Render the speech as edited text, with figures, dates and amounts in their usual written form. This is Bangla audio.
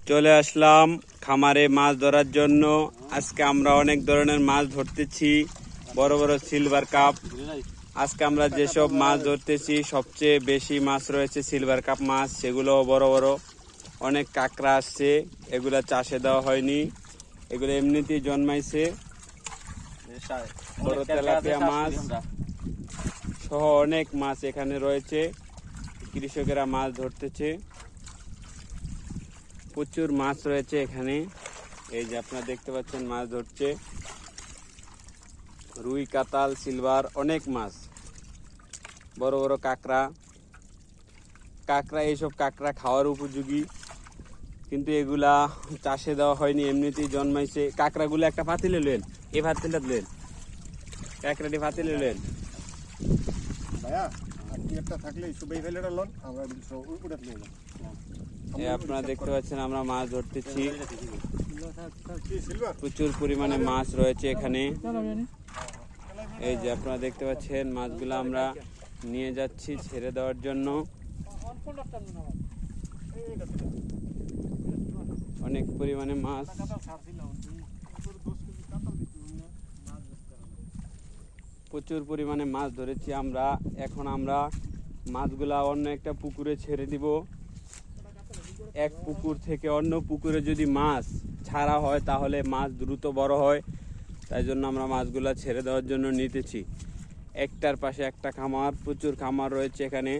চলে আসলাম খামারে মাছ ধরার জন্য। আজকে আমরা অনেক ধরনের মাছ ধরতেছি, বড় বড় সিলভার কাপ। আজকে আমরা যেসব মাছ ধরতেছি সবচেয়ে বেশি মাছ রয়েছে সিলভার কাপ মাছ, সেগুলো বড় বড়। অনেক কাঁকড়া আসছে, এগুলা চাষে দেওয়া হয়নি, এগুলো এমনিতেই জন্মাইছে। বড় তেলাপিয়া মাছ সহ অনেক মাছ এখানে রয়েছে, কৃষকেরা মাছ ধরতেছে। প্রচুর মাছ রয়েছে এখানে, এই যে আপনারা দেখতে পাচ্ছেন মাছ ধরছে। রুই, কাতাল, সিলভার, অনেক মাছ, বড় বড় কাঁকড়া। এইসব কাঁকড়া খাওয়ার উপযোগী, কিন্তু এগুলা চাষে দেওয়া হয়নি, এমনিতেই জন্মাইছে। কাঁকড়াগুলো একটা পাতিলে লেন, এই পাতিলটা লেন, কাঁকড়াটি পাতিলে লেন। আপনারা দেখতে পাচ্ছেন আমরা মাছ ধরতেছি, প্রচুর পরিমাণে মাছ রয়েছে এখানে। এই যে আপনারা দেখতে পাচ্ছেন মাছগুলো আমরা নিয়ে যাচ্ছি ছেড়ে দেওয়ার জন্য। অনেক পরিমাণে মাছ, প্রচুর পরিমাণে মাছ ধরেছি আমরা। এখন আমরা মাছগুলা অন্য একটা পুকুরে ছেড়ে দিব। এক পুকুর থেকে অন্য পুকুরে যদি মাছ ছাড়া হয় তাহলে মাছ দ্রুত বড় হয়, তাই জন্য আমরা মাছগুলা ছেড়ে দেওয়ার জন্য নিতেছি। একটার পাশে একটা খামার, প্রচুর খামার রয়েছে এখানে।